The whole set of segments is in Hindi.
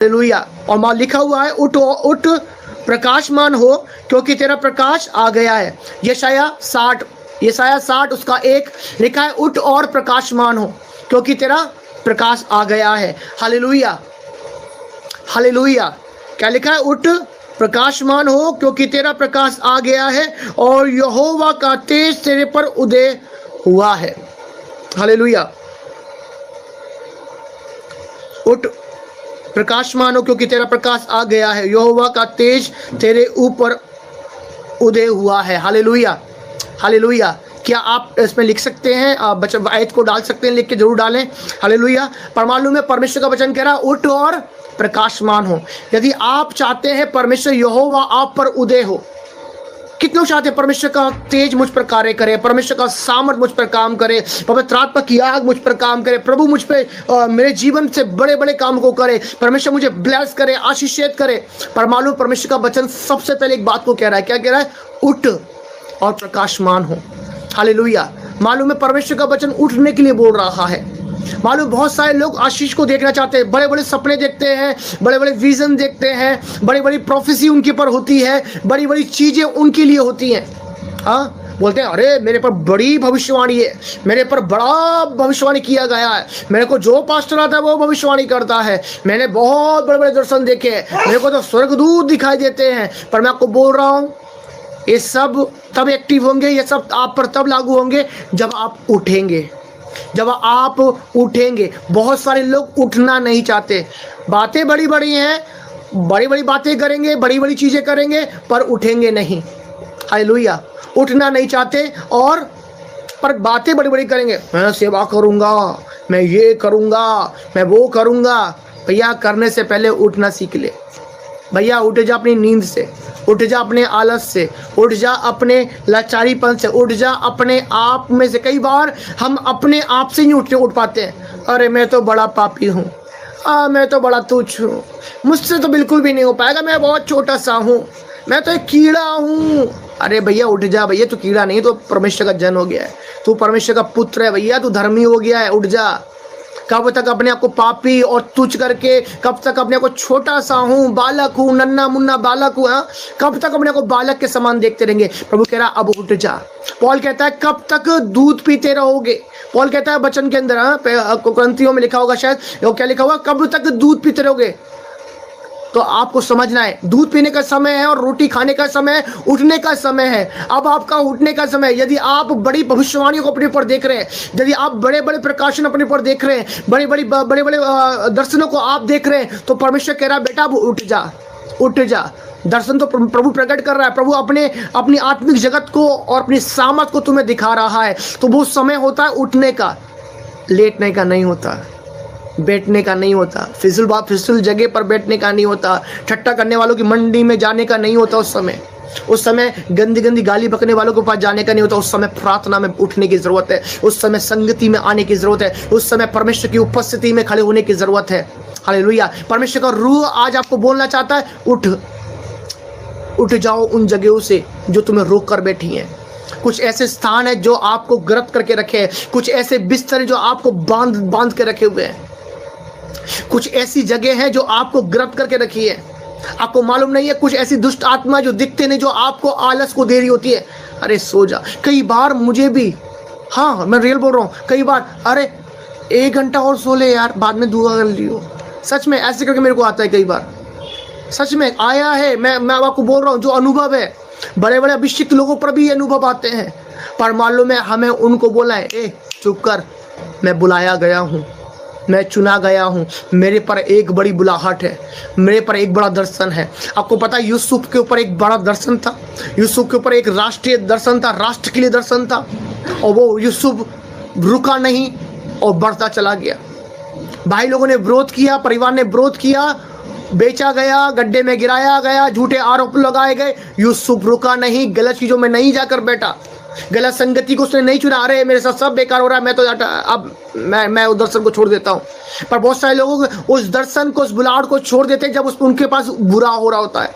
हालेलुया। और मां लिखा हुआ है, उठ उठ प्रकाशमान हो क्योंकि तेरा प्रकाश आ गया है। यशायाह 60 उसका 1 लिखा है, उठ और प्रकाशमान हो क्योंकि तेरा प्रकाश आ गया है। Hallelujah, hallelujah. क्या लिखा है? उठ प्रकाशमान हो क्योंकि तेरा प्रकाश आ गया है और यहोवा का तेज तेरे पर उदय हुआ है। हालेलुया। उठ प्रकाशमान हो क्योंकि तेरा प्रकाश आ गया है, यहोवा का तेज तेरे ऊपर उदय हुआ है। Hallelujah, hallelujah. क्या आप इसमें लिख सकते हैं? आप आयत को डाल सकते हैं, लिख के जरूर डालें। हालेलुया। पर मालूम है परमेश्वर का वचन कह रहा है, उठ और प्रकाशमान हो। यदि आप चाहते हैं परमेश्वर यहोवा आप पर उदय हो, कितने लोग चाहते हैं परमेश्वर का तेज मुझ पर कार्य करे, परमेश्वर का सामर्थ मुझ पर काम करे, पवित्र आत्मा की आग मुझ पर काम करे, प्रभु मुझ पे मेरे जीवन से बड़े बड़े काम को करे, परमेश्वर मुझे ब्लेस करे, आशीषित करे। पर मालूम परमेश्वर का वचन सबसे पहले एक बात को कह रहा है, क्या कह रहा है? उठ और प्रकाशमान हो। हालेलुया। मालूम है परमेश्वर का वचन उठने के लिए बोल रहा है। मालूम बहुत सारे लोग आशीष को देखना चाहते हैं, बड़े बड़े सपने देखते हैं, बड़े बड़े विजन देखते हैं, बड़ी बड़ी प्रोफेसी उनके पर होती है, बड़ी बड़ी चीजें उनके लिए होती हैं। हाँ, बोलते हैं अरे मेरे पर बड़ी भविष्यवाणी है, मेरे पर बड़ा भविष्यवाणी किया गया है, मेरे को जो पास्टर आता है वो भविष्यवाणी करता है, मैंने बहुत बड़े बड़े दर्शन देखे हैं, मेरे को तो स्वर्गदूत दिखाई देते हैं। पर मैं आपको बोल रहा हूँ ये सब तब एक्टिव होंगे, ये सब आप पर तब लागू होंगे जब आप उठेंगे, जब आप उठेंगे। बहुत सारे लोग उठना नहीं चाहते, बातें बड़ी बड़ी हैं, बड़ी बड़ी बातें करेंगे, बड़ी बड़ी चीजें करेंगे, पर उठेंगे नहीं। हालेलुया। उठना नहीं चाहते और पर बातें बड़ी बड़ी करेंगे, मैं सेवा करूंगा, मैं ये करूंगा, मैं वो करूंगा। भैया करने से पहले उठना सीख ले। भैया उठ जा अपनी नींद से, उठ जा अपने आलस से, उठ जा अपने लाचारीपन से, उठ जा अपने आप में से। कई बार हम अपने आप से नहीं उठ पाते हैं। अरे मैं तो बड़ा पापी हूँ, मैं तो बड़ा तुच्छ हूँ, मुझसे तो बिल्कुल भी नहीं हो पाएगा, मैं बहुत छोटा सा हूँ, मैं तो एक कीड़ा हूँ। अरे भैया उठ जा भैया, तू कीड़ा नहीं, तो परमेश्वर का जन हो गया है, तू परमेश्वर का पुत्र है भैया, तू धर्मी हो गया है। उठ जा। कब तक अपने आप को पापी और तुच्छ करके, कब तक अपने आप को छोटा सा हूँ, बालक हूँ, नन्ना मुन्ना बालक हूँ, हाँ? कब तक अपने को बालक के समान देखते रहेंगे? प्रभु कह रहा अब उठ जा। पौल कहता है कब तक दूध पीते रहोगे? पौल कहता है वचन के अंदर, कुरिन्थियों में लिखा होगा शायद, क्या लिखा हुआ? कब तक दूध पीते रहोगे? तो आपको समझना है दूध पीने का समय है और रोटी खाने का समय है, उठने का समय है। अब आपका उठने का समय है। यदि आप बड़ी भविष्यवाणियों को अपने पर देख रहे हैं, यदि आप बड़े बड़े प्रकाशन अपने पर देख रहे हैं, बड़े बड़े दर्शनों को आप देख रहे हैं, तो परमेश्वर कह रहा है बेटा उठ जा, उठ जा। दर्शन तो प्रभु प्रकट कर रहा है, प्रभु अपनी आत्मिक जगत को और अपनी सामर्थ को तुम्हें दिखा रहा है। तो वो समय होता है उठने का, लेटने का नहीं होता, बैठने का नहीं होता, फिसल जगह पर बैठने का नहीं होता, ठट्टा करने वालों की मंडी में जाने का नहीं होता। उस समय गंदी गंदी गाली बकने वालों के पास जाने का नहीं होता। उस समय प्रार्थना में उठने की जरूरत है, उस समय संगति में आने की जरूरत है, उस समय परमेश्वर की उपस्थिति में खड़े होने की जरूरत है। हालेलुया। परमेश्वर का रूह आज आपको बोलना चाहता है, उठ जाओ उन जगहों से जो तुम्हें रोक कर बैठी हैं। कुछ ऐसे स्थान है जो आपको गिरफ्त करके रखे हैं, कुछ ऐसे बिस्तर जो आपको बांध के रखे हुए हैं, कुछ ऐसी जगह है जो आपको गिरफ्त करके रखी है। आपको मालूम नहीं है, कुछ ऐसी दुष्ट आत्मा जो दिखते नहीं, जो आपको आलस को दे रही होती है। अरे सो जा। कई बार मुझे भी, हाँ मैं रियल बोल रहा हूँ, कई बार अरे 1 घंटा और सो ले यार, बाद में दुआ कर लियो। सच में ऐसे करके मेरे को आता है, कई बार सच में आया है। मैं आपको बोल रहा हूँ, जो अनुभव है, बड़े बड़े अभिषिक्त लोगों पर भी अनुभव आते हैं। पर मालूम है हमें उनको बोला है, ए चुप कर, मैं बुलाया गया हूँ, मैं चुना गया हूँ, मेरे पर एक बड़ी बुलाहट है, मेरे पर एक बड़ा दर्शन है। आपको पता है यूसुफ के ऊपर एक बड़ा दर्शन था, यूसुफ के ऊपर एक राष्ट्रीय दर्शन था, राष्ट्र के लिए दर्शन था, और वो यूसुफ रुका नहीं और बढ़ता चला गया। भाई लोगों ने विरोध किया, परिवार ने विरोध किया, बेचा गया, गड्ढे में गिराया गया, झूठे आरोप लगाए गए। यूसुफ रुका नहीं, गलत चीजों में नहीं जाकर बैठा, गलत संगति को उसने नहीं चुना। अरे मेरे साथ सब बेकार हो रहा है, मैं तो अब मैं उस दर्शन को छोड़ देता हूँ। पर बहुत सारे लोग उस दर्शन को, उस बुलाहट को छोड़ देते हैं जब उनके पास बुरा हो रहा होता है,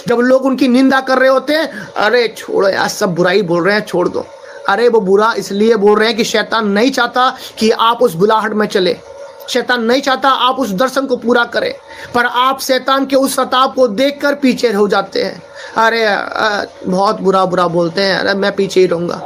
जब लोग उनकी निंदा कर रहे होते हैं। अरे छोड़ो यार, सब बुराई बोल रहे हैं, छोड़ दो। अरे वो बुरा इसलिए बोल रहे हैं कि शैतान नहीं चाहता कि आप उस बुलाहट में चले। शैतान नहीं चाहता आप उस दर्शन को पूरा करें, पर आप शैतान के उस सताव को देखकर पीछे हो जाते हैं। अरे बहुत बुरा बुरा बोलते हैं, अरे मैं पीछे ही रहूँगा,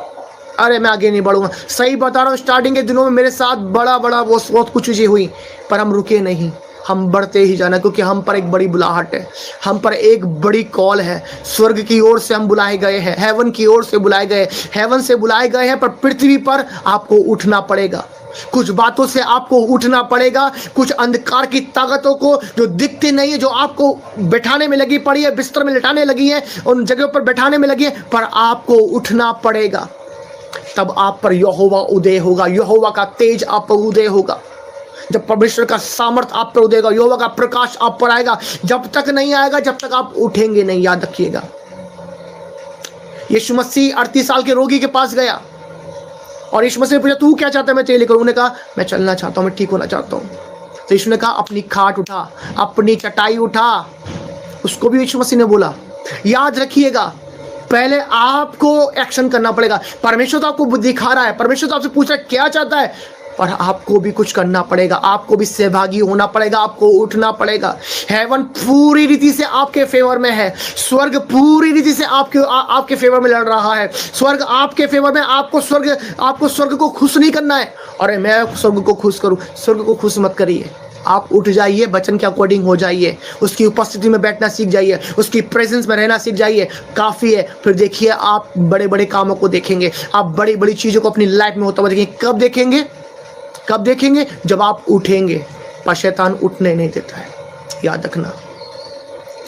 अरे मैं आगे नहीं बढ़ूंगा। सही बता रहा हूँ, स्टार्टिंग के दिनों में मेरे साथ बड़ा बहुत कुछ चीज़ें हुई, पर हम रुके नहीं, हम बढ़ते ही जाना, क्योंकि हम पर एक बड़ी बुलाहट है, हम पर एक बड़ी कॉल है। स्वर्ग की ओर से हम बुलाए गए हैं, हेवन की ओर से बुलाए गए, हेवन से बुलाए गए हैं, पर पृथ्वी पर आपको उठना पड़ेगा। कुछ बातों से आपको उठना पड़ेगा, कुछ अंधकार की ताकतों को जो दिखती नहीं है, जो आपको बैठाने में लगी पड़ी है, बिस्तर में लिटाने लगी है, उन जगहों पर बैठाने में लगी है, पर आपको उठना पड़ेगा। तब आप पर यहोवा उदय होगा, यहोवा का तेज आप पर उदय होगा। जब परमेश्वर का सामर्थ आप पर उदय होगा, यहोवा का प्रकाश आप पर आएगा। जब तक नहीं आएगा, जब तक आप उठेंगे नहीं, याद रखिएगा। यीशु मसीह 38 साल के रोगी के पास गया और यीशु मसीह ने पूछा, तू क्या चाहता है मैं तेरे लिए करूं? उन्होंने कहा, मैं चलना चाहता हूं, मैं ठीक होना चाहता हूं। तो यीशु ने कहा, अपनी खाट उठा, अपनी चटाई उठा। उसको भी यीशु मसीह ने बोला। याद रखिएगा, पहले आपको एक्शन करना पड़ेगा। परमेश्वर तो आपको दिखा रहा है, परमेश्वर तो आपसे पूछ रहा है क्या चाहता है, पर आपको भी कुछ करना पड़ेगा, आपको भी सहभागी होना पड़ेगा, आपको उठना पड़ेगा। हेवन पूरी रीति से आपके फेवर में है, स्वर्ग पूरी रीति से आपके फेवर में लड़ रहा है। स्वर्ग आपके फेवर में, आपको स्वर्ग को खुश नहीं करना है। अरे मैं स्वर्ग को खुश करूं, स्वर्ग को खुश मत करिए। आप उठ जाइए, वचन के अकॉर्डिंग हो जाइए, उसकी उपस्थिति में बैठना सीख जाइए, उसकी प्रेजेंस में रहना सीख जाइए, काफ़ी है। फिर देखिए, आप बड़े बड़े कामों को देखेंगे, आप बड़ी बड़ी चीज़ों को अपनी लाइफ में होता हुआ देखेंगे। कब देखेंगे? कब देखेंगे? जब आप उठेंगे। पर शैतान उठने नहीं देता है, याद रखना।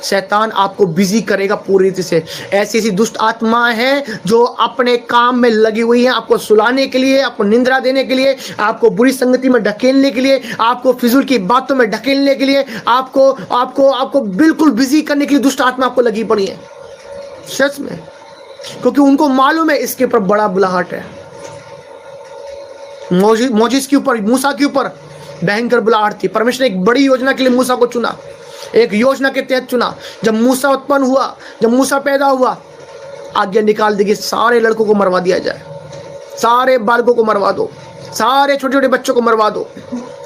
शैतान आपको बिजी करेगा पूरी रीति से। ऐसी ऐसी दुष्ट आत्माएं हैं जो अपने काम में लगी हुई हैं, आपको सुलाने के लिए, आपको निंद्रा देने के लिए, आपको बुरी संगति में ढकेलने के लिए, आपको फिजूल की बातों में ढकेलने के लिए, आपको बिल्कुल बिजी करने के लिए दुष्ट आत्मा आपको लगी पड़ी है, सच में। क्योंकि उनको मालूम है इसके ऊपर बड़ा बुलाहट है। मोजिस के ऊपर, मूसा के ऊपर भयंकर बुलाहट थी। परमेश्वर ने एक बड़ी योजना के लिए मूसा को चुना, एक योजना के तहत चुना। जब मूसा उत्पन्न हुआ, जब मूसा पैदा हुआ, आज्ञा निकाल दी कि सारे लड़कों को मरवा दिया जाए, सारे बालकों को मरवा दो, सारे छोटे छोटे बच्चों को मरवा दो,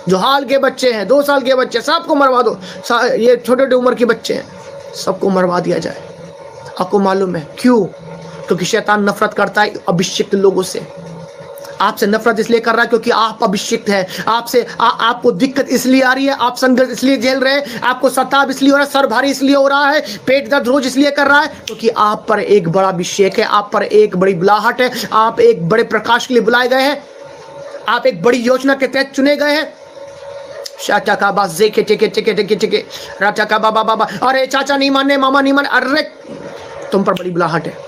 जो हाल के बच्चे हैं, 2 साल के बच्चे, सबको मरवा दो। ये छोटे छोटे उम्र के बच्चे हैं, सबको मरवा दिया जाए। आपको मालूम है क्यों? क्योंकि शैतान नफरत करता है अभिषिक्त लोगों से। आपसे नफरत इसलिए कर रहा है क्योंकि आप अभिषिक्त हैं। आपको दिक्कत इसलिए आ रही है, आप संघर्ष इसलिए झेल रहे हैं, आपको सताव इसलिए हो रहा है, सर भारी इसलिए हो रहा है, पेट दर्द रोज इसलिए कर रहा है क्योंकि आप पर एक बड़ा अभिषेक है, आप पर एक बड़ी बुलाहट है, आप एक बड़े प्रकाश के लिए बुलाए गए हैं, आप एक बड़ी योजना के तहत चुने गए हैं। अरे चाचा नहीं मानने, मामा नहीं मानने, अरे तुम पर बड़ी बुलाहट है।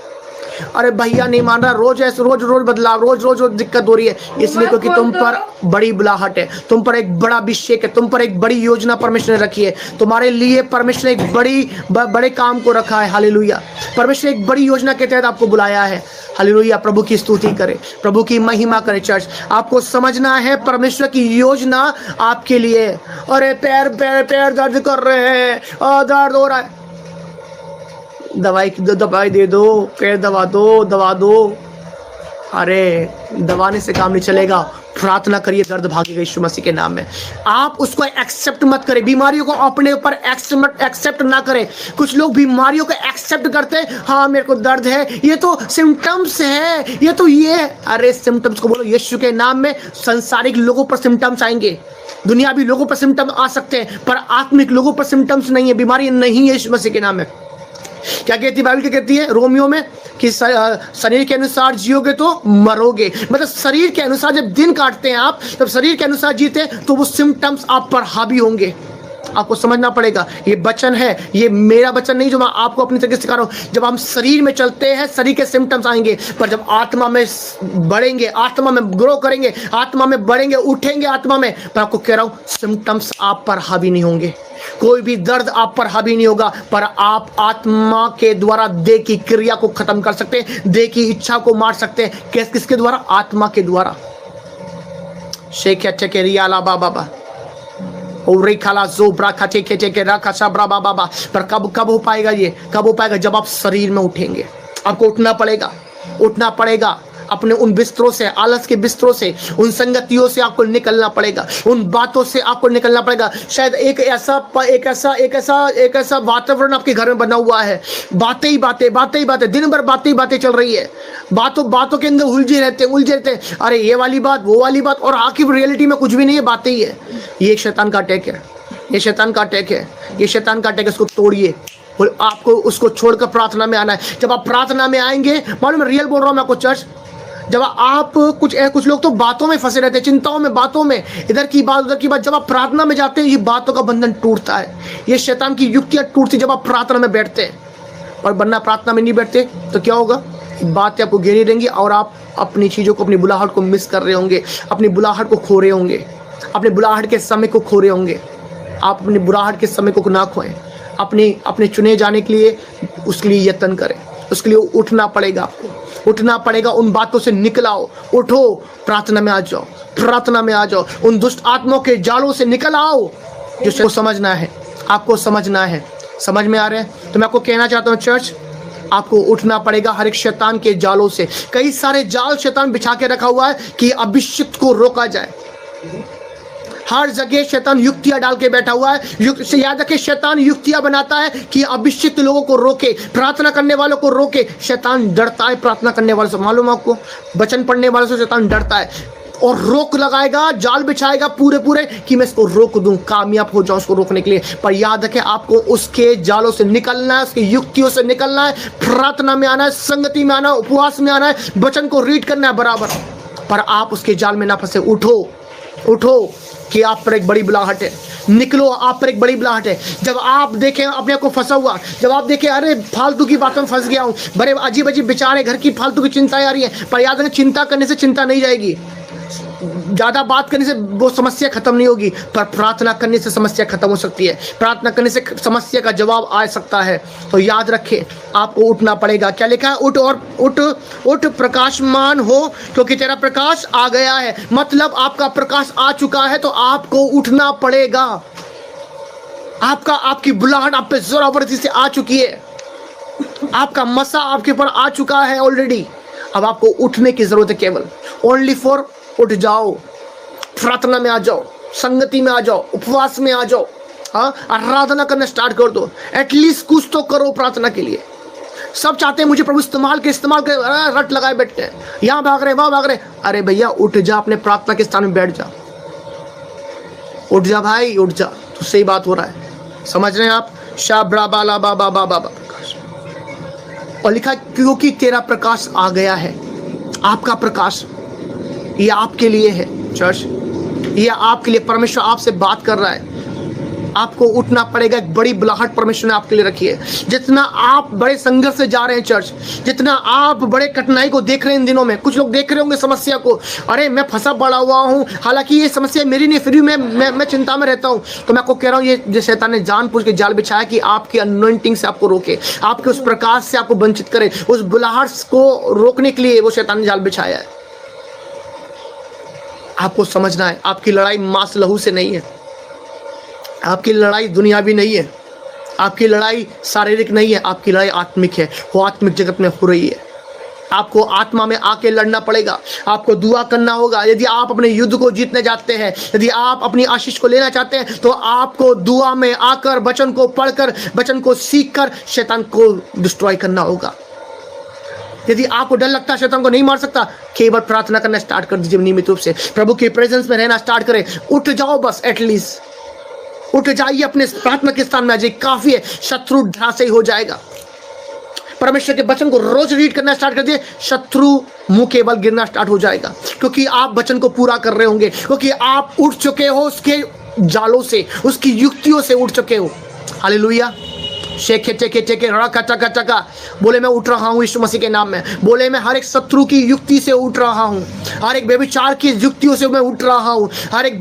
अरे भैया नहीं मान रहा, रोज बदलाव, रोज दिक्कत हो रही है, इसलिए क्योंकि तुम पर बड़ी बुलाहट है, तुम पर एक बड़ा अभिषेक है, तुम पर एक बड़ी योजना परमेश्वर ने रखी है। तुम्हारे लिए परमेश्वर ने एक बड़े काम को रखा है। हालेलुया। परमेश्वर एक बड़ी योजना के तहत आपको बुलाया है। हालेलुया। प्रभु की स्तुति करे, प्रभु की महिमा करे। चर्च, आपको समझना है परमेश्वर की योजना आपके लिए। अरे पैर दर्द कर रहे हैं, दर्द हो रहा है, दवाई दे दो, पैर दवा दो। अरे दवाने से काम नहीं चलेगा, प्रार्थना करिए, दर्द भागेगा यीशु मसीह के नाम में। आप उसको एक्सेप्ट मत करें, बीमारियों को अपने ऊपर एक्सेप्ट ना करें। कुछ लोग बीमारियों को एक्सेप्ट करते हैं, हाँ मेरे को दर्द है, ये तो सिम्टम्स है, ये तो ये। अरे सिम्टम्स को बोलो यीशु के नाम में। सांसारिक लोगों पर सिम्टम्स आएंगे, दुनियावी लोगों पर सिम्टम्स आ सकते हैं, पर आत्मिक लोगों पर सिम्टम्स नहीं है, बीमारी नहीं है यीशु मसीह के नाम में। क्या कहती है बाइबल? क्या कहती है रोमियो में कि शरीर के अनुसार जियोगे तो मरोगे। मतलब शरीर के अनुसार जब दिन काटते हैं आप, जब शरीर के अनुसार जीते हैं तो वो सिम्टम्स आप पर हावी होंगे। आपको समझना पड़ेगा, ये वचन है, ये मेरा वचन नहीं जो मैं आपको अपनी तरीके से सिखा रहा हूं। जब हम शरीर में चलते हैं, शरीर के सिम्टम्स आएंगे, पर जब आत्मा में बढ़ेंगे, आत्मा में ग्रो करेंगे, आत्मा में बढ़ेंगे, उठेंगे आत्मा में, पर आपको कह रहा हूं सिम्टम्स आप पर हावी नहीं होंगे, कोई भी दर्द आप पर हावी नहीं होगा। पर आप आत्मा के द्वारा देह की क्रिया को खत्म कर सकते हैं, देह की इच्छा को मार सकते हैं। किसके द्वारा? आत्मा के द्वारा। शेख अच्छे के रियाला बाबा और खाला जो ब्रा खचे खेचे के रखा सबरा बाबा। पर कब हो पाएगा ये? कब हो पाएगा? जब आप शरीर में उठेंगे। आपको उठना पड़ेगा, उठना पड़ेगा। अपने उन बिस्तरों से, आलस के बिस्तरों से, उन संगतियों से आपको निकलना पड़ेगा, उन बातों से आपको निकलना पड़ेगा। शायद एक ऐसा वातावरण आपके घर में बना हुआ है, बातें ही बातें, दिन भर बातें ही बातें चल रही है, बातों के अंदर उलझे रहते हैं, अरे ये वाली बात, वो वाली बात, और आखिर रियलिटी में कुछ भी नहीं है, बातें ही है। ये एक शैतान का अटैक है, ये शैतान का अटैक है। इसको तोड़िए और आपको उसको छोड़कर प्रार्थना में आना है। जब आप प्रार्थना में आएंगे, मालूम है, रियल बोल रहा हूं मैं आपको चर्च, जब आप कुछ लोग तो बातों में फंसे रहते हैं, चिंताओं में, बातों में, इधर की बात उधर की बात। जब आप प्रार्थना में जाते हैं, ये बातों का बंधन टूटता है, ये शैतान की युक्तियां टूटती जब आप प्रार्थना में बैठते हैं। और वरना प्रार्थना में नहीं बैठते तो क्या होगा, बातें आपको घेरी देंगी और आप अपनी चीज़ों को, अपनी बुलाहट को मिस कर रहे होंगे, अपनी बुलाहट को खो रहे होंगे, अपनी बुलाहट के समय को खो रहे होंगे। आप अपनी बुलाहट के समय को ना खोएं, अपने चुने जाने के लिए उसके लिए यत्न करें, उसके लिए उठना पड़ेगा, आपको उठना पड़ेगा। उन बातों से निकल आओ, उठो, प्रार्थना में आ जाओ, उन दुष्ट आत्माओं के जालों से निकल आओ। जो समझना है, आपको समझना है, समझ में आ रहा है? तो मैं आपको कहना चाहता हूँ चर्च, आपको उठना पड़ेगा हर एक शैतान के जालों से। कई सारे जाल शैतान बिछा के रखा हुआ है कि अभिषिक्त को रोका जाए। हर जगह शैतान युक्तियां डाल के बैठा हुआ है। याद रखें, शैतान युक्तियां बनाता है कि अभिषिक्त लोगों को रोके, प्रार्थना करने वालों को रोके। शैतान डरता है प्रार्थना करने वालों से, मालूम आपको, वचन पढ़ने वालों से शैतान डरता है और रोक लगाएगा, जाल बिछाएगा पूरे कि मैं इसको रोक दूं, कामयाब हो जाऊं उसको रोकने के लिए। पर याद रखें, आपको उसके जालों से निकलना है, उसकी युक्तियों से निकलना है, प्रार्थना में आना है, संगति में आना है, उपवास में आना है, वचन को रीड करना है बराबर। पर आप उसके जाल में ना फंसे। उठो कि आप पर एक बड़ी बुलाहट है, निकलो, आप पर एक बड़ी बुलाहट है। जब आप देखें अपने आप को फंसा हुआ, जब आप देखें अरे फालतू की बातों में फंस गया हूं, बड़े अजीब विचार है, घर की फालतू की चिंताएं आ रही है, पर याद रखें, चिंता करने से चिंता नहीं जाएगी, ज्यादा बात करने से वो समस्या खत्म नहीं होगी, पर प्रार्थना करने से समस्या खत्म हो सकती है, प्रार्थना करने से समस्या का जवाब आ सकता है। तो याद रखें, आपको उठना पड़ेगा। क्या लिखा है? उठ प्रकाशमान हो, क्योंकि तेरा प्रकाश आ गया है। मतलब आपका प्रकाश आ चुका है, तो आपको उठना पड़ेगा। आपकी बुलाहट आप पे जोरावरती से आ चुकी है, आपका मसा आपके ऊपर आ चुका है ऑलरेडी। अब आपको उठने की जरूरत है, केवल ओनली फॉर उठ जाओ, प्रार्थना में आ जाओ, संगति में आ जाओ, उपवास में आ जाओ, हाँ, आराधना करना स्टार्ट कर दो। एटलीस्ट कुछ तो करो प्रार्थना के लिए। सब चाहते हैं मुझे प्रभु इस्तेमाल के रट लगाए बैठते हैं, यहाँ भाग रहे, वहां भाग रहे। अरे भैया, उठ जा, अपने प्रार्थना के स्थान में बैठ जा, उठ जा भाई, उठ जा। तो सही बात हो रहा है, समझ रहे हैं आप? शाब्राबाला बाबा बाबा प्रकाश, और लिखा क्योंकि तेरा प्रकाश आ गया है। आपका प्रकाश ये आपके लिए है चर्च, ये आपके लिए। परमेश्वर आपसे बात कर रहा है, आपको उठना पड़ेगा। एक बड़ी बुलाहट परमेश्वर ने आपके लिए रखी है। जितना आप बड़े संघर्ष से जा रहे हैं चर्च, जितना आप बड़े कठिनाई को देख रहे हैं इन दिनों में, कुछ लोग देख रहे होंगे समस्या को, अरे मैं फंसा पड़ा हुआ हूँ, हालांकि ये समस्या मेरी नहीं, फिर भी मैं चिंता में रहता हूँ। तो मैं आपको कह रहा हूँ, ये शैतान ने जानबूझ के जाल बिछाया कि आपकी अनॉइंटिंग से आपको रोके, आपके उस प्रकाश से आपको वंचित करे। उस बुलाहट को रोकने के लिए वो शैतान ने जाल बिछाया है। आपको समझना है, आपकी लड़ाई मांस लहू से नहीं है, आपकी लड़ाई दुनियावी नहीं है, आपकी लड़ाई शारीरिक नहीं है, आपकी लड़ाई आत्मिक है। वो आत्मिक जगत में हो रही है। आपको आत्मा में आके लड़ना पड़ेगा, आपको दुआ करना होगा। यदि आप अपने युद्ध को जीतने जाते हैं, यदि आप अपनी आशीष को लेना चाहते हैं, तो आपको दुआ में आकर, वचन को पढ़कर, वचन को सीखकर शैतान को डिस्ट्रॉय करना होगा। यदि आपको डर लगता है शैतान को नहीं मार सकता, केवल प्रार्थना करना स्टार्ट कर दीजिए नियमित रूप से, प्रभु के प्रेजेंस में रहना स्टार्ट करें। उठ जाओ, बस एटलीस्ट उठ जाइए, अपने प्रार्थना के स्थान में आ जाइए, काफी है। शत्रु धराशायी हो जाएगा। परमेश्वर के वचन को रोज रीड करना स्टार्ट कर दिए, शत्रु मुंह के बल गिरना स्टार्ट हो जाएगा, क्योंकि आप वचन को पूरा कर रहे होंगे, क्योंकि आप उठ चुके हो उसके जालों से, उसकी युक्तियों से उठ चुके हो। हालेलुया। शेखे चेके चेके रका चका चका, बोले मैं उठ रहा हूँ यीशु मसीह के नाम में। बोले मैं हर एक शत्रु की युक्ति से उठ रहा हूँ, हर एक व्यभिचार की युक्तियों से मैं उठ रहा हूँ, हर एक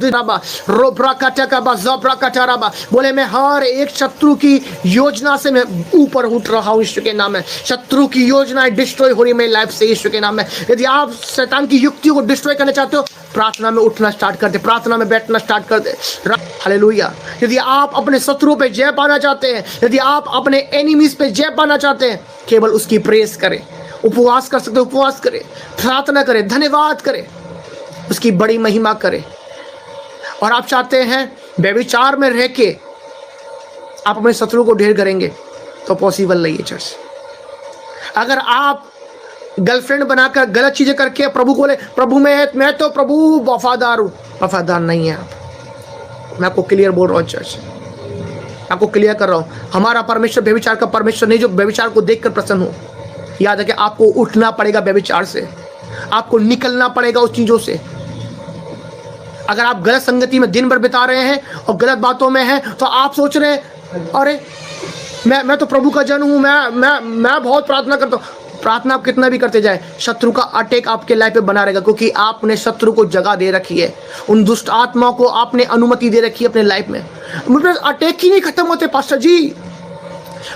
बोले मैं हर एक शत्रु की योजना से मैं ऊपर उठ रहा हूँ यीशु के नाम में। शत्रु की योजनाएं डिस्ट्रॉय हो रही है मेरी लाइफ से यीशु के नाम में। यदि आप शैतान की युक्तियों को डिस्ट्रॉय करना चाहते हो, प्रार्थना में उठना स्टार्ट कर दे, प्रार्थना में बैठना स्टार्ट कर दे। हालेलुया। यदि आप अपने शत्रुओं पे जय पाना चाहते हैं, यदि आप अपने एनिमीज पे जय पाना चाहते हैं, केवल उसकी प्रेस करें, उपवास कर सकते, उपवास करें, प्रार्थना करें, धन्यवाद करें, उसकी बड़ी महिमा करें। और आप चाहते हैं व्यभिचार में रह के आप अपने शत्रु को ढेर करेंगे तो पॉसिबल नहीं है चर्च। अगर आप गर्लफ्रेंड बनाकर गलत चीजें करके प्रभु को बोले प्रभु मैं तो प्रभु वफादार हूं, वफादार नहीं है आप। मैं आपको क्लियर बोल रहा हूं चर्च, आपको क्लियर कर रहा हूं। हमारा परमेश्वर व्यभिचार का परमेश्वर नहीं जो व्यभिचार को देखकर प्रसन्न हो। याद है कि आपको उठना पड़ेगा व्यभिचार से, आपको निकलना पड़ेगा उस चीजों से। अगर आप गलत संगति में दिन भर बिता रहे हैं और गलत बातों में हैं तो आप सोच रहे हैं अरे मैं तो प्रभु का जन हूं, मैं बहुत प्रार्थना करता हूं। प्रार्थना आप कितना भी करते जाए, शत्रु का अटैक आपके लाइफ पे बना रहेगा, क्योंकि आपने शत्रु को जगह दे रखी है, उन दुष्ट आत्माओं को आपने अनुमति दे रखी है अपने लाइफ में। मुझे अटैक ही नहीं खत्म होते पास्टर जी,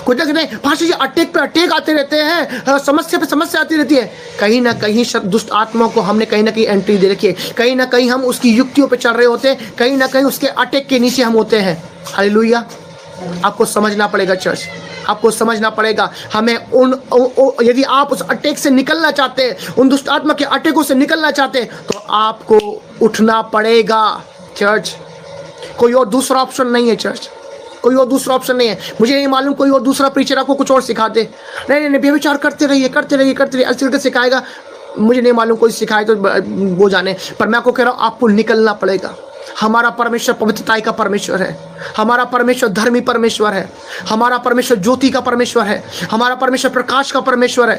कुछ ना कहते हैं पास्टर जी अटैक पे अटैक आते रहते हैं, समस्या पे समस्या आती रहती है। कहीं ना कहीं दुष्ट आत्माओं को हमने कहीं ना कहीं एंट्री दे रखी है, कहीं ना कहीं हम उसकी युक्तियों पे चल रहे होते हैं, कहीं ना कहीं उसके अटैक के नीचे हम होते हैं। हालेलुया। आपको समझना पड़ेगा चर्च, आपको समझना पड़ेगा। हमें यदि आप उस अटैक से निकलना चाहते हैं, उन दुष्ट आत्मा के अटैकों से निकलना चाहते हैं, तो आपको उठना पड़ेगा चर्च। कोई और दूसरा ऑप्शन नहीं है चर्च, कोई और दूसरा ऑप्शन नहीं है। मुझे नहीं मालूम कोई और दूसरा प्रीचर आपको कुछ और सिखा दे, नहीं व्यभिचार करते रहिए करते रहिए करते रहिए, अच्छी तरह सिखाएगा। मुझे नहीं मालूम कोई सिखाए तो वो जाने, पर मैं आपको कह रहा हूँ आपको निकलना पड़ेगा। हमारा परमेश्वर पवित्रताई का परमेश्वर है, हमारा परमेश्वर धर्मी परमेश्वर है, हमारा परमेश्वर ज्योति का परमेश्वर है, हमारा परमेश्वर प्रकाश का परमेश्वर है।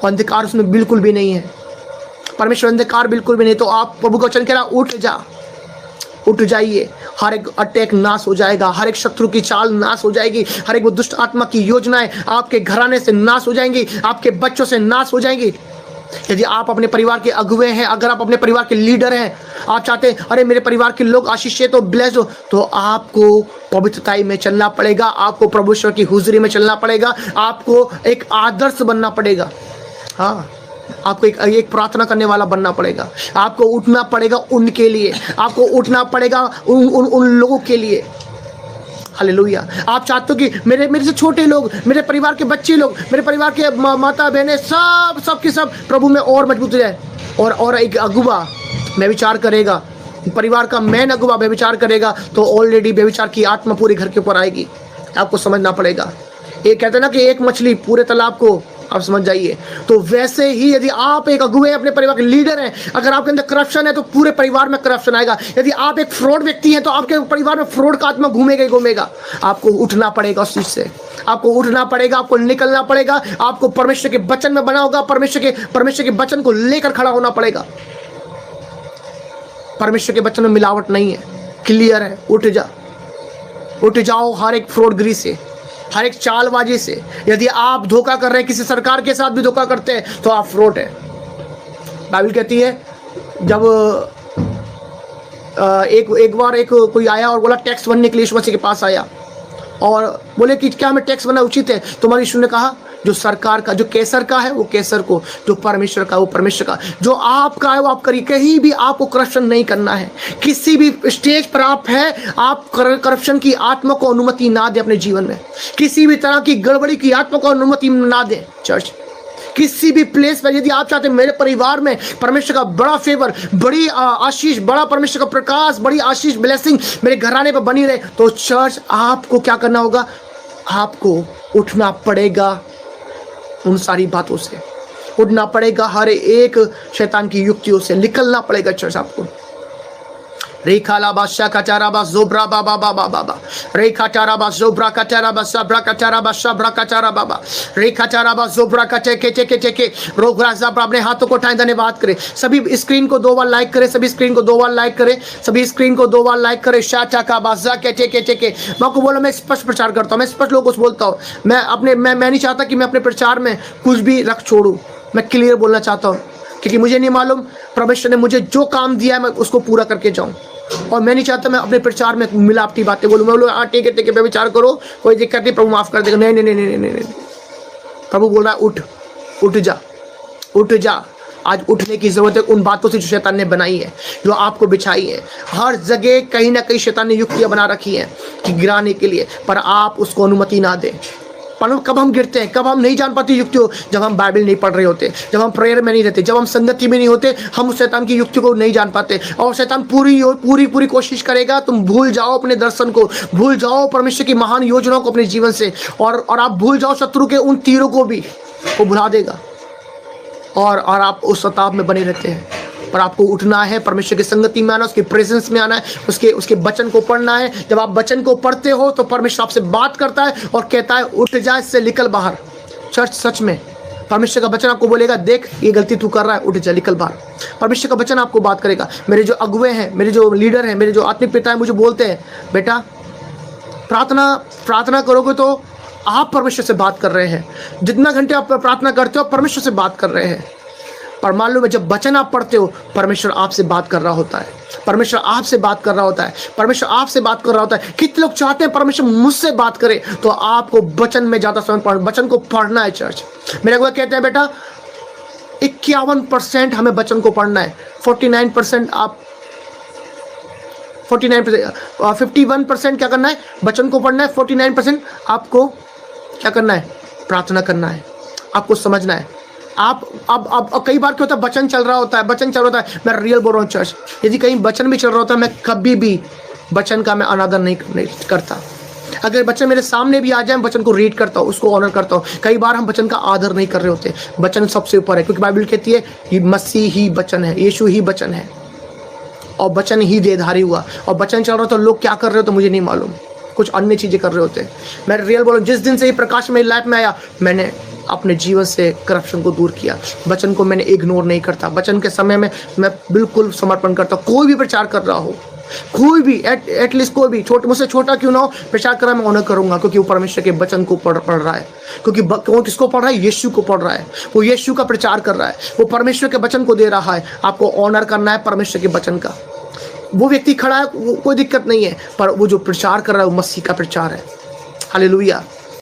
अंधकार उसमें बिल्कुल भी नहीं है, परमेश्वर अंधकार बिल्कुल भी नहीं। तो आप प्रभु का वचन कह रहा उठ जा, उठ जाइए। हर एक अटैक नाश हो जाएगा, हर एक शत्रु की चाल नाश हो जाएगी, हर एक वो दुष्ट आत्मा की योजनाएं आपके घराने से नाश हो जाएंगी, आपके बच्चों से नाश हो जाएंगी। यदि आप अपने परिवार के अगुवे हैं, अगर आप अपने परिवार के लीडर हैं, आप चाहते हैं अरे मेरे परिवार के लोग आशीषित हो, ब्लेस्ड हो, तो आपको पवित्रताई में चलना पड़ेगा, आपको परमेश्वर की हुजूरी में चलना पड़ेगा, आपको एक आदर्श बनना पड़ेगा। हाँ, आपको एक प्रार्थना करने वाला बनना पड़ेगा, आपको उठना पड़ेगा उनके लिए, आपको उठना पड़ेगा उन लोगों के लिए। हालेलुया। आप चाहते हो कि मेरे से छोटे लोग, मेरे परिवार के बच्चे लोग, मेरे परिवार के माता बहनें सब के सब प्रभु में और मजबूत हो जाए। और एक अगुवा व्यभिचार करेगा, परिवार का मेन अगुवा व्यभिचार करेगा, तो ऑलरेडी व्यभिचार की आत्मा पूरे घर के ऊपर आएगी। आपको समझना पड़ेगा। ये कहते हैं ना कि एक मछली पूरे तालाब को, आप समझ जाइए। तो वैसे ही यदि आप एक अगुवे अपने परिवार के लीडर हैं, अगर आपके अंदर करप्शन है तो पूरे परिवार में करप्शन आएगा। यदि आप एक फ्रॉड व्यक्ति हैं तो आपके परिवार में फ्रॉड का आत्मा घूमेगा ही घूमेगा। आपको उठना पड़ेगा उस चीज से, आपको उठना पड़ेगा, आपको निकलना पड़ेगा, आपको परमेश्वर के वचन में बना होगा, परमेश्वर के वचन को लेकर खड़ा होना पड़ेगा। परमेश्वर के वचन में मिलावट नहीं है, क्लियर है। उठ जाओ हर एक फ्रॉडगिरी से, हर एक चालबाजी से। यदि आप धोखा कर रहे हैं, किसी सरकार के साथ भी धोखा करते हैं, तो आप फ्रॉड है। बाइबल कहती है जब एक बार कोई आया और बोला टैक्स भरने के लिए यीशु मसीह के पास आया और बोले कि क्या हमें टैक्स भरना उचित है? तो यीशु ने कहा जो सरकार का, जो कैसर का है वो कैसर को, जो परमेश्वर का वो परमेश्वर का, जो आपका है वो आप करिए। कहीं भी आपको करप्शन नहीं करना है। किसी भी स्टेज पर आप है, आप करप्शन की आत्मा को अनुमति ना दे अपने जीवन में। किसी भी तरह की गड़बड़ी की आत्मा को अनुमति ना दे चर्च। किसी भी प्लेस पर यदि आप चाहते हैं मेरे परिवार में परमेश्वर का बड़ा फेवर, बड़ी आशीष, बड़ा परमेश्वर का प्रकाश, बड़ी आशीष ब्लेसिंग मेरे घराने पर बनी रहे, तो चर्च आपको क्या करना होगा? आपको उठना पड़ेगा उन सारी बातों से, उठना पड़ेगा हर एक शैतान की युक्तियों से, निकलना पड़ेगा चर्च आपको। रेखा लाबा शाखा चारा बा जोब्रा बाबा बाबा बाबा रेखा चारा बा जोब्रा का चारा बा सबरा का चारा बा सबरा का चारा बाबा रेखा चारा बा जोब्रा का चेके चेके चेके रोगरा जबरा। अपने हाथों को उठाएं, धन्यवाद करें। सभी स्क्रीन को 2 बार लाइक करें, सभी स्क्रीन को 2 बार लाइक करें, सभी स्क्रीन को 2 बार लाइक करें। शाचा का बाजा के चेके चेके। मैं आपको बोला, मैं स्पष्ट प्रचार करता हूँ, मैं स्पष्ट लोगों को बोलता हूँ। मैं नहीं चाहता कि मैं अपने प्रचार में कुछ भी रख छोड़ूं। मैं क्लियर बोलना चाहता हूँ, क्योंकि मुझे नहीं मालूम परमेश्वर ने मुझे जो काम दिया है मैं उसको पूरा करके जाऊँ। और मैं नहीं चाहता मैं अपने प्रचार में मिलावटी बातें बोलूँ। मैं बोलूँ हाँ ठीक है पे विचार करो, कोई दिक्कत नहीं, प्रभु माफ कर देगा। नहीं नहीं नहीं नहीं नहीं, प्रभु बोल रहा है उठ जा, उठ जा। आज उठने की जरूरत है उन बातों से जो शैतान ने बनाई है, जो आपको बिछाई है। हर जगह कहीं ना कहीं शैतान ने युक्तियां बना रखी हैं कि गिराने के लिए, पर आप उसको अनुमति ना दें। मालूम कब हम गिरते हैं, कब हम नहीं जान पाते युक्तियों? जब हम बाइबल नहीं पढ़ रहे होते, जब हम प्रेयर में नहीं रहते, जब हम संगति में नहीं होते, हम उस शैतान की युक्ति को नहीं जान पाते। और शैतान पूरी कोशिश करेगा तुम भूल जाओ अपने दर्शन को, भूल जाओ परमेश्वर की महान योजनाओं को अपने जीवन से, और आप भूल जाओ शत्रु के उन तीरों को भी, वो भुला देगा। और आप उस सताव में बने रहते हैं। पर आपको उठना है, परमेश्वर की संगति में आना, उसके प्रेजेंस में आना है, उसके वचन को पढ़ना है। जब आप वचन को पढ़ते हो तो परमेश्वर आपसे बात करता है और कहता है उठ जा, इससे निकल बाहर। चर्च सच में परमेश्वर का वचन आपको बोलेगा देख ये गलती तू कर रहा है, उठ जा, निकल बाहर। परमेश्वर का वचन आपको बात करेगा। मेरे जो अगुवे हैं, मेरे जो लीडर हैं, मेरे जो आत्मिक पिता हैं, मुझे बोलते हैं बेटा प्रार्थना करोगे तो आप परमेश्वर से बात कर रहे हैं। जितना घंटे आप प्रार्थना करते हो परमेश्वर से बात कर रहे हैं। पर मालूम है जब वचन आप पढ़ते हो परमेश्वर आपसे बात कर रहा होता है, परमेश्वर आपसे बात कर रहा होता है, परमेश्वर आपसे बात कर रहा होता है। कितने लोग चाहते हैं परमेश्वर मुझसे बात करे? तो आपको वचन में ज़्यादा समय वचन को पढ़ना है। चर्च मेरे को कहते हैं बेटा 51% हमें वचन को पढ़ना है, 49% आप 51% क्या करना है? वचन को पढ़ना है। 49% आपको क्या करना है? प्रार्थना करना है, आपको समझना है। आप अब कई बार क्या होता है, वचन चल रहा होता है, मैं रियल बोल रहा हूँ चर्च, यदि कहीं वचन भी चल रहा होता है, मैं कभी भी वचन का मैं अनादर नहीं करता। अगर बच्चे मेरे सामने भी आ जाए, वचन को रीड करता हूँ, उसको ऑनर करता हूँ। कई बार हम वचन का आदर नहीं कर रहे होते। वचन सबसे ऊपर है, क्योंकि बाइबल कहती है मसीह ही वचन है, यीशु ही वचन है, और वचन ही देहधारी हुआ। और वचन चल रहा था, लोग क्या कर रहे हो तो मुझे नहीं मालूम, कुछ अन्य चीज़ें कर रहे होते। मैं रियल बोल रहा हूँ, जिस दिन से ये प्रकाश मेरी लाइफ में आया, मैंने अपने जीवन से करप्शन को दूर किया। वचन को मैंने इग्नोर नहीं करता। वचन के समय में मैं बिल्कुल समर्पण करता हूँ। कोई भी प्रचार कर रहा हो, कोई भी एटलीस्ट कोई भी मुझसे छोटा क्यों ना हो, प्रचार कर रहा है, मैं ऑनर करूंगा, क्योंकि वो परमेश्वर के वचन को पढ़ रहा है। क्योंकि वो किसको पढ़ रहा है? यीशु को पढ़ रहा है। वो यीशु का प्रचार कर रहा है, वो परमेश्वर के वचन को दे रहा है। आपको ऑनर करना है परमेश्वर के वचन का। वो व्यक्ति खड़ा है, कोई दिक्कत नहीं है, पर वो जो प्रचार कर रहा है वो मसीह का प्रचार है। हालेलुया।